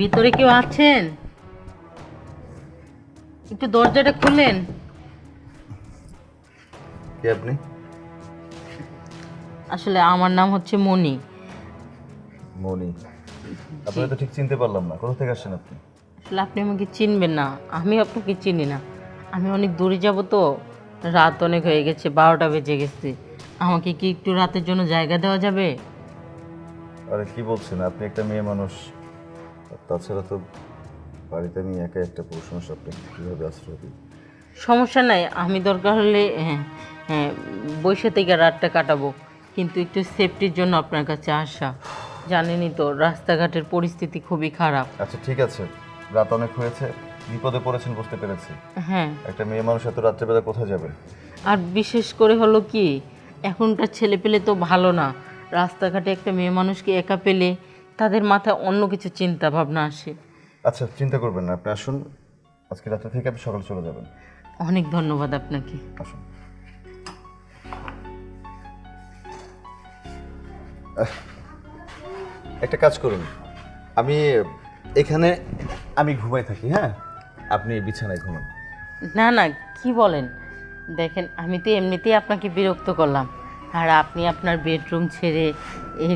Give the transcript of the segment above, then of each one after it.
ভিতরে কেউ আছেন? একটু দরজাটা খুলেন। কে আপনি? আসলে আমার নাম হচ্ছে মনি। মনি? আপনাকে তো ঠিক চিনতে পারলাম না, কোথা থেকে আসছেন আপনি? আসলে আপনি আমাকে চিনবেন না, আমি আপনাকে চিনি না। আমি অনেক দূরে যাব তো, রাত অনেক হয়ে গেছে, 12টা বেজে গেছে। আমাকে কি একটু রাতের জন্য জায়গা দেওয়া যাবে? আরে কি বলছেন, আপনি একটা মেয়ে মানুষ, আর তাছাড়া তো বাড়িতে আমি একা একটা পুরুষ মানুষ, আপনাকে কীভাবে আশ্রয় দিই? সমস্যা নাই, আমি দরকার হলে হ্যাঁ হ্যাঁ বসে থেকে রাতটা কাটাবো, কিন্তু একটু সেফটির জন্য আপনার কাছে আসা। জানেনই তো রাস্তাঘাটের পরিস্থিতি খুবই খারাপ। আচ্ছা ঠিক আছে, রাত অনেক হয়েছে, বিপদে পড়েছেন বুঝতে পেরেছি। হ্যাঁ, একটা মেয়ে মানুষ এত রাত্রেবেলা কোথায় যাবে? আর বিশেষ করে হলো কি, এখনকার ছেলে পেলে তো ভালো না। রাস্তাঘাটে একটা মেয়ে মানুষকে একা পেলে তাদের মাথায় অন্য কিছু চিন্তা ভাবনা আসে। আচ্ছা চিন্তা করবেন না, আপনি আসুন, আজকে রাত্রে থেকে আপনি সকালে চলে যাবেন। অনেক ধন্যবাদ আপনাকে। আসুন। একটা কাজ করুন, আমি এখানে আমি ঘুমাই থাকি, হ্যাঁ, আপনি বিছানায় ঘুমান। না না, কি বলেন? দেখেন, আমি তো এমনিতেই আপনাকে বিরক্ত করলাম, আর আপনি আপনার বেডরুম ছেড়ে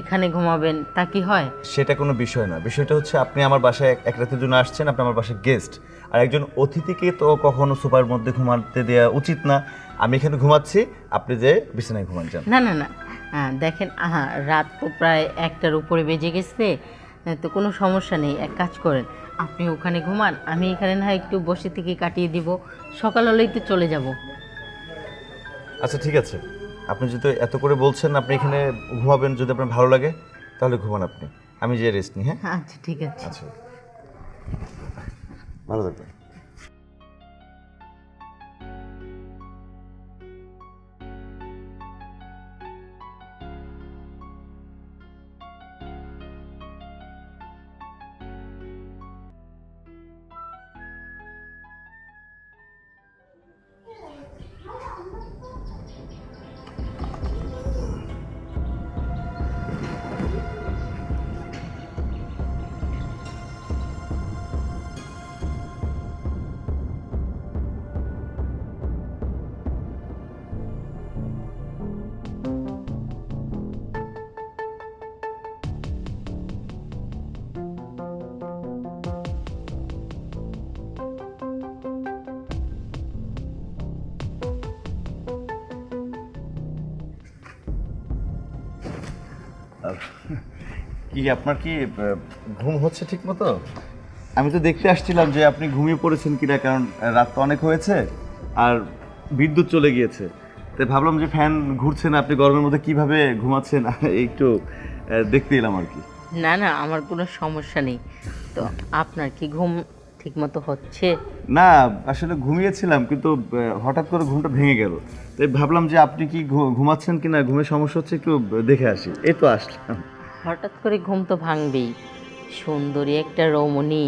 এখানে ঘুমাবেন, তা কি হয়? সেটা কোনো বিষয় না, বিষয়টা হচ্ছে আপনি আমার বাসায় এক রাতের জন্য আসছেন, আপনি আমার বাসায় গেস্ট, আর একজন অতিথিকে তো কখনো সোফার মধ্যে ঘুমাতে দেওয়া উচিত না। আমি এখানে ঘুমাচ্ছি, আপনি যে বিছানায় ঘুমান যান। না না না, দেখেন, রাত তো প্রায় 1টার উপরে বেজে গেছে, তো কোনো সমস্যা নেই। এক কাজ করেন, আপনি ওখানে ঘুমান, আমি এখানে না হয় একটু বসে থেকে কাটিয়ে দিব, সকাল হলেই তো চলে যাব। আচ্ছা ঠিক আছে, আপনি যদি এত করে বলছেন আপনি এখানে ঘুমাবেন, যদি আপনার ভালো লাগে তাহলে ঘুমান আপনি, আমি যে রেস্ট নিই। হ্যাঁ আচ্ছা ঠিক আছে। আচ্ছা, ভালো থাকবেন। কি আপনার কি ঘুম হচ্ছে ঠিক মতো? আমি তো দেখতে আসছিলাম যে আপনি ঘুমিয়ে পড়েছেন কিনা, কারণ রাত তো অনেক হয়েছে আর বিদ্যুৎ চলে গিয়েছে, তাই ভাবলাম যে ফ্যান ঘুরছে না, আপনি গরমের মধ্যে কিভাবে ঘুমাচ্ছেন একটু দেখতে এলাম আর কি। না না, আমার কোনো সমস্যা নেই। তো আপনার কি ঘুম ঠিকমতো হচ্ছে? না, আসলে ঘুমিয়েছিলাম, কিন্তু হঠাৎ করে ঘুমটা ভেঙে গেল, তাই ভাবলাম যে আপনি কি ঘুমাচ্ছেন কিনা, ঘুমের সমস্যা হচ্ছে, একটু দেখে আসি, এই তো আসলাম। হঠাৎ করে ঘুম তো ভাঙবেই। সুন্দরী একটা রমণী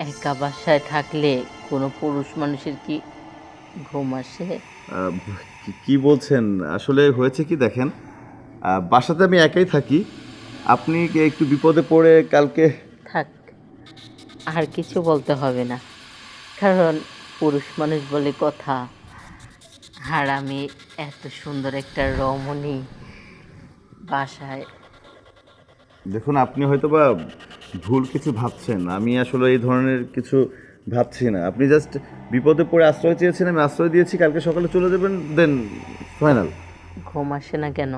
একা বাসায় থাকলে কোনো পুরুষ মানুষের কি ঘুম আসে? আহ, কি বলছেন? আসলে হয়েছে কি দেখেন, বাসাতে আমি একাই থাকি, আপনি কি একটু বিপদে পড়ে কালকে। থাক, আর কিছু বলতে হবে না, কারণ পুরুষ মানুষ বলে কথা। আর আমি এত সুন্দর একটা রমণী বাসায়। দেখুন, আপনি হয়তো বা ভুল কিছু ভাবছেন, আমি আসলে এই ধরনের কিছু ভাবছি না, আপনি জাস্ট বিপদে পড়ে আশ্রয় চেয়েছেন, আমি আশ্রয় দিয়েছি, কালকে সকালে চলে যাবেন, দেন ফাইনাল। ঘুম আসে না কেন?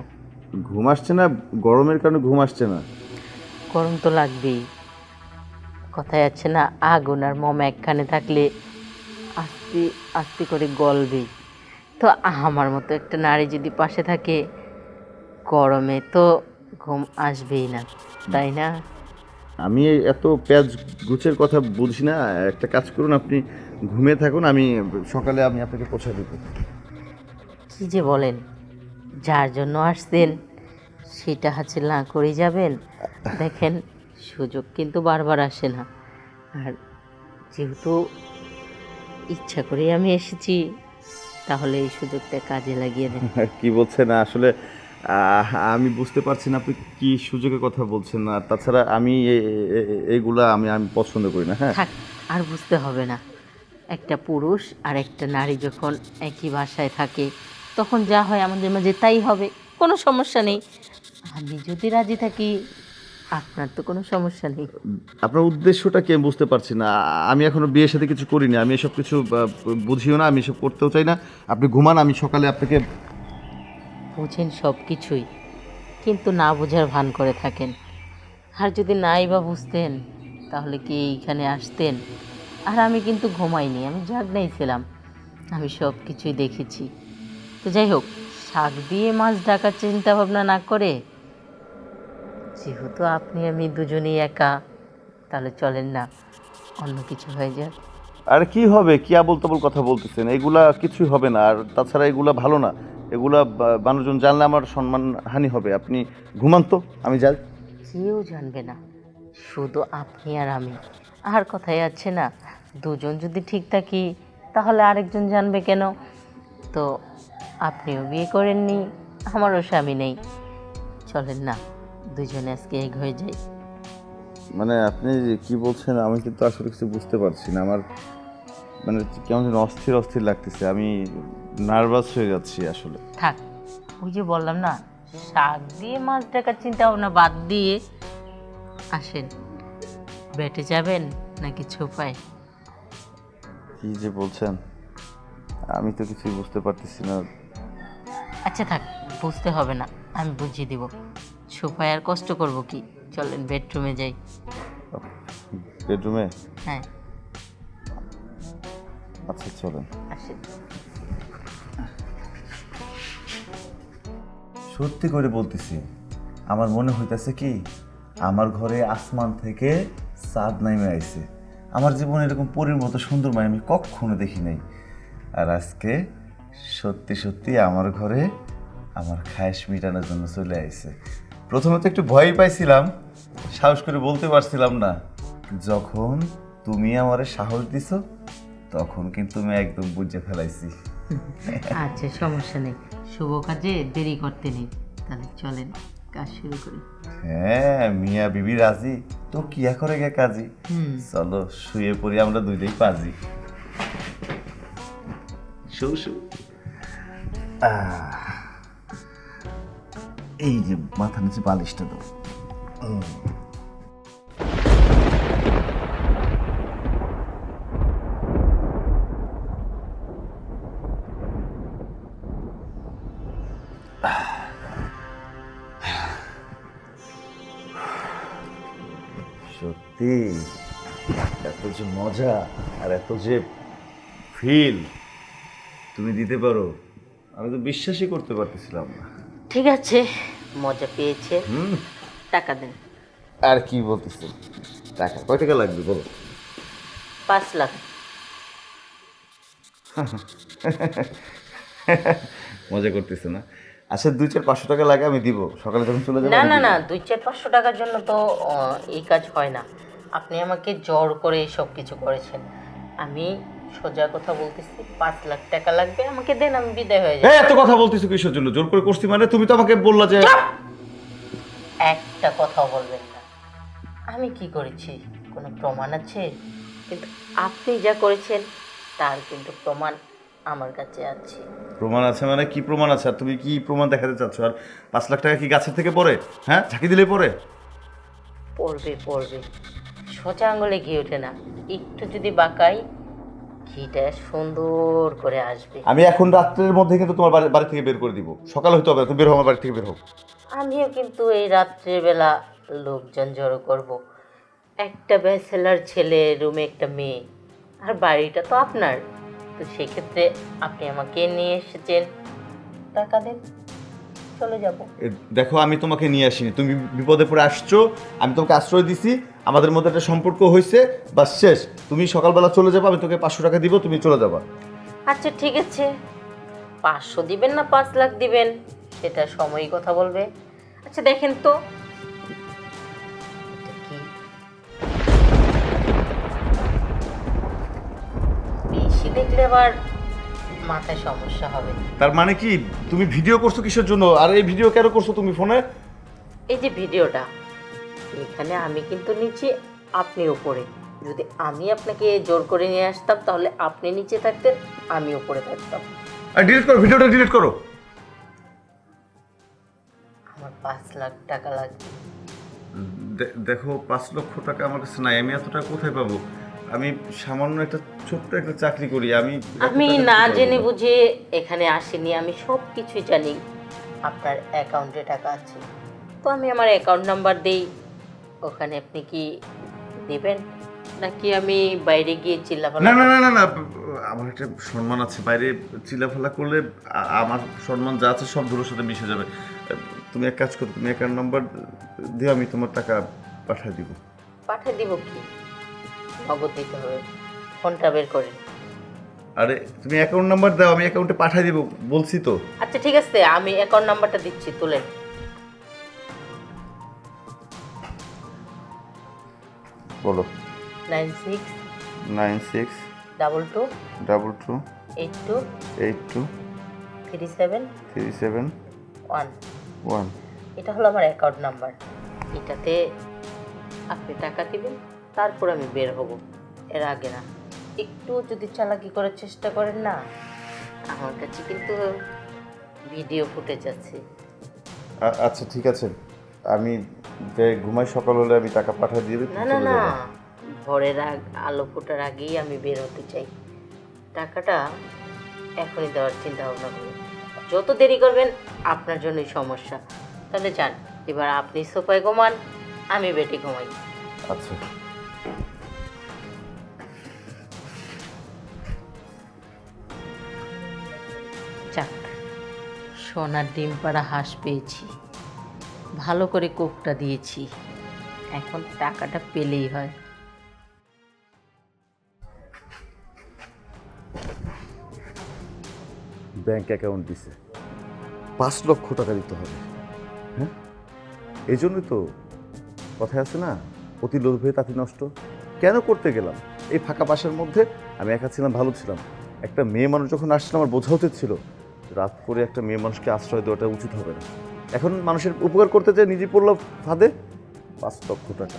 ঘুম আসছে না? গরমের কারণে ঘুম আসছে না? গরম তো লাগবেই। কথায় আছে না, আগুন আর মোম একখানে থাকলে আস্তে আস্তে করে গলবেই। তো আমার মতো একটা নারী যদি পাশে থাকে, গরমে তো ঘুম আসবেই না, তাই না? আমি এত প্যাচ গুছের কথা বুঝি না, একটা কাজ করুন, আপনি ঘুমিয়ে থাকুন, আমি সকালে আমি আপনাকে পৌঁছে দেবো। কি যে বলেন, যার জন্য আসছেন সেটা হাসিল না করে যাবেন? দেখেন, সুযোগ কিন্তু বারবার আসে না, আর যেহেতু ইচ্ছা করেই আমি এসেছি, তাহলে এই সুযোগটা কাজে লাগিয়ে দেন। কি বলছেন? আসলে আমি বুঝতে পারছি না আপনি কি সুযোগের কথা বলছেন। আর তাছাড়া আমি এইগুলা আমি আমি পছন্দ করি না। হ্যাঁ, থাক, আর বুঝতে হবে না। একটা পুরুষ আর একটা নারী যখন একই বাসায় থাকে তখন যা হয় আমাদের মাঝে তাই হবে, কোনো সমস্যা নেই। আমি যদি রাজি থাকি আপনার তো কোনো সমস্যা নেই। আপনার উদ্দেশ্যটা কি আমি বুঝতে পারছি না। আমি এখনো বিয়ের সাথে কিছু করিনি, আমি এসব কিছু বুঝিও না, আমি এসব করতেও চাই না। আপনি ঘুমান, আমি সকালে আপনাকে। বুঝেন সব কিছুই, কিন্তু না বোঝার ভান করে থাকেন। আর যদি নাই বা বুঝতেন তাহলে কি এইখানে আসতেন? আর আমি কিন্তু ঘুমাইনি, আমি জাগনাই ছিলাম, আমি সব কিছুই দেখেছি। তো যাই হোক, শাক দিয়ে মাছ ঢাকার চিন্তা ভাবনা না করে, যেহেতু আপনি আমি দুজনেই একা, তাহলে চলেন না অন্য কিছু হয়ে যাক। আর কি হবে, কি আবোল তাবোল কথা বলতেছেন, এগুলা কিছুই হবে না। আর তাছাড়া এগুলা ভালো না, এগুলা মানুষজন জানলে আমার সম্মান হানি হবে। আপনি ঘুমান তো, আমি যাই। কেউ জানবে না, শুধু আপনি আর আমি। আর কথাই আছে না, দুজন যদি ঠিক থাকি তাহলে আরেকজন জানবে কেন? তো আপনিও বিয়ে করেননি, আমারও স্বামী নেই, চলেন না দুজনে আজকে এক হয়ে যাই। মানে আপনি কি বলছেন আমি কিন্তু আসলে কিছু বুঝতে পারছি না। আমার মানে কেমন যেন অস্থির অস্থির লাগতেছে, আমি নার্ভাস হয়ে যাচ্ছি আসলে। থাক, ওই যে বললাম না, শাক দিয়ে মাছ ঢাকার চিন্তা ভাবনা বাদ দিয়ে আসেন। বেটে যাবেন নাকি ছোপায়? কি যে বলছেন, আমি তো কিছুই বুঝতে পারতেছি না। আচ্ছা থাক, বুঝতে হবে না, আমি বুঝিয়ে দিব। ছোপায় আর কষ্ট করব কি, চলেন বেডরুমে যাই। বেডরুমে? হ্যাঁ আচ্ছা চলেন। আসেন। সত্যি করে বলতেছি, আমার মনে হইতেছে কি আমার ঘরে আসমান থেকে চাঁদ নামে আইছে। আমার জীবনে এরকম পরীর মতো সুন্দর মায় আমি কখনো দেখি নাই। আর আজকে সত্যি সত্যি আমার ঘরে আমার খায়েশ মিটানোর জন্য চলে আইছে। প্রথমে তো একটু ভয় পাইছিলাম, সাহস করে বলতে পারছিলাম না। যখন তুমি আমারে সাহস দিছো তখন কিন্তু আমি একদম বুঝে ফেলাইছি। আচ্ছা সমস্যা নেই, শুভ কাজে দেরি করতে নেই, তাহলে চলেন কাজ শুরু করি। হ্যাঁ, মিয়া বিবি রাজি তো কিয়া করে গে কাজী। চলো শুয়ে পড়ি, আমরা দুইটাই পাজি। শু শু। এই যে মাথা নিচে বালিশটা দাও। সত্যি এত যে মজা আর এত যে ফিল তুমি দিতে পারো, আমি তো বিশ্বাসই করতে পারতেছিলাম না। ঠিক আছে, মজা পেয়েছে, টাকা দেন। আর কি বলতেছো, টাকা কয় টাকা লাগবে বলো? 5 লাখ। মজা করতেছে না? আচ্ছা 2-4-500 টাকা লাগে, আমি দিব সকালে যখন চলে যাবো। না আমি না দিব। না, 200-500 টাকার জন্য তো এই কাজ হয় না। আপনি আমাকে জোর করে সব কিছু করেছেন। আমি সোজা কথা বলতেছি, 5 লাখ টাকা লাগবে, আমাকে দেন, আমি বিদায় হয়ে যাই। এত কথা বলতেছো কিসের জন্য? জোর করে করছি মানে? তুমি তো আমাকে বললা যে। একটা কথাও বলবেন না। আমি কি করেছি কোনো প্রমাণ আছে? কিন্তু আপনি যা করেছেন তার কিন্তু প্রমাণ আমার কাছে আছে। প্রমাণ আছে মানে? কি প্রমাণ আছে? আর তুমি কি প্রমাণ দেখাতে চাচ্ছ? আর 5 লাখ টাকা কি গাছের থেকে পড়ে? হ্যাঁ, ঝাঁকি দিলে পড়ে? পড়বে পড়বে, সোজা আঙুলে ঘি ওঠে না, একটু যদি বাঁকাই ঘিটা সুন্দর করে আসবে। আমি এখন রাত্রের মধ্যে কিন্তু তোমার বাড়ি থেকে বের করে দিব। সকাল হইতে হবে না, তুমি বের হও, আমার বাড়ি থেকে বের হও। আমিও কিন্তু এই রাত্রেবেলা লোকজন জড়ো করব। একটা ব্যাচেলার ছেলে, রুমে একটা মেয়ে, আর বাড়িটা তো আপনার। তো সেক্ষেত্রে আপনি আমাকে নিয়ে এসেছেন, টাকা দেন, চলে যাব। দেখো, আমি তোমাকে নিয়ে আসিনি, তুমি বিপদে পড়ে আসছো, আমি তোমাকে আশ্রয় দিছি, আমাদের মধ্যে একটা সম্পর্ক হয়েছে, বাস শেষ। তুমি সকালবেলা চলে যাবো, আমি তোকে 500 টাকা দিব, তুমি চলে যাবা। আচ্ছা ঠিক আছে, 500 দিবেন না 5 লাখ দিবেন সেটা সময়ই কথা বলবে। আচ্ছা দেখেন তো এটা কি, বেশি দেখলে আবার মাথায় সমস্যা হবে। তার মানে কি তুমি ভিডিও করছো কিসের জন্য, আর এই ভিডিও কেন করছো তুমি ফোনে? এই যে ভিডিওটা, এখানে আমি কিন্তু নিচে, আপনি উপরে। যদি আমি আপনাকে জোর করে নিয়ে আসতাম তাহলে আপনি নিচে থাকতেন, আমি উপরে থাকতাম। আর ডিলিট করো, ভিডিওটা ডিলিট করো। আমার 5 লাখ টাকা লাগবে। দেখো 5 লক্ষ টাকা আমার কাছে নাই, আমি এত টাকা কোথায় পাবো? আমি সামান্য একটা ছোট্ট একটা চাকরি করি, আমি এত আমি টাকা না দিতে পারবো জেনে না। বুঝে এখানে আসিনি, আমি সব কিছুই জানি। আপনার অ্যাকাউন্টে টাকা আছে, তো আমি আমার অ্যাকাউন্ট নাম্বার দেই, ওখানে আপনি কি দেবেন, নাকি আমি বাইরে গিয়ে চিল্লাপাল্লা না না করব? না না না, আমার একটা সম্মান আছে, বাইরে চিল্লাফাল্লা করলে আমার সম্মান যা আছে সব ধুলোর সাথে মিশে যাবে। তুমি এক কাজ করো, তুমি অ্যাকাউন্ট নাম্বার দিও, আমি তোমার টাকা পাঠিয়ে দিব। পাঠিয়ে দিব কি? নগদ দিতে হবে, ফোনটা বের করেন। আরে তুমি অ্যাকাউন্ট নাম্বার দাও, আমি অ্যাকাউন্টে পাঠিয়ে দিব, বলছি তো। আচ্ছা ঠিক আছে, আমি অ্যাকাউন্ট নাম্বারটা দিচ্ছি, তুলেন। বলো। 96 96 22 22 82 82 37 37 1। 1। এটা হলো আমার অ্যাকাউন্ট নাম্বার। এটাতে আপনি টাকা দিবেন, তারপর আমি বের হব, এর আগে না। একটু যদি চালাকি করার চেষ্টা করেন না, আমার কাছে কিন্তু ভিডিও ফুটেজ আছে। আচ্ছা ঠিক আছে, আমি যে ঘুমাই, সকাল হলে আমি টাকা পাঠিয়ে দিয়ে না না না, ভোরের আলো ফোটার আগেই আমি বের হতে চাই। টাকাটা এখনই দেওয়ার চিন্তা ভাবনা করুন। যত দেরি করবেন আপনার জন্যই সমস্যা। তাহলে যান, এবার আপনি সোফায় ঘুমান, আমি বেডে ঘুমাই। আচ্ছা। যাক, সোনার ডিম পাড়া হাঁস পেয়েছি, ভালো করে কোকটা দিয়েছি, এখন টাকাটা পেলেই হয়। ব্যাংক অ্যাকাউন্ট দিছে, 5 লক্ষ টাকা দিতে হবে। হ্যাঁ, এই জন্যই তো কথায় আছে না, অতি লোভে তাঁতি নষ্ট। কেন করতে গেলাম এই ফাঁকা বাসার মধ্যে? আমি একা ছিলাম, ভালো ছিলাম। একটা মেয়ে মানুষ যখন আসছিল, আমার বোঝা উচিত ছিল রাত করে একটা মেয়ে মানুষকে আশ্রয় দেওয়াটা উচিত হবে না। এখন মানুষের উপকার করতে চাই, নিজে পড়লো ফাঁদে। 5 লক্ষ টাকা,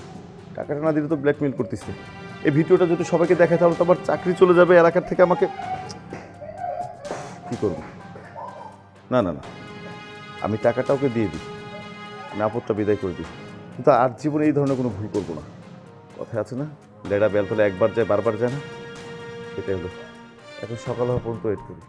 টাকাটা না দিলে তো ব্ল্যাকমেল করতেছে। এই ভিডিওটা যদি সবাইকে দেখায় তাহলে তো আমার চাকরি চলে যাবে, এলাকার থেকে আমাকে কী করবো? না না না, আমি টাকাটা ওকে দিয়ে দিই, আমি আপদটা বিদায় করে দিই, কিন্তু আর জীবনে এই ধরনের কোনো ভুল করবো না। কথায় আছে না, লেডা বেলতলে একবার যায় বারবার যায় না, সেটাই হলো। এখন সকাল হওয়া পর্যন্ত ওয়েট করি।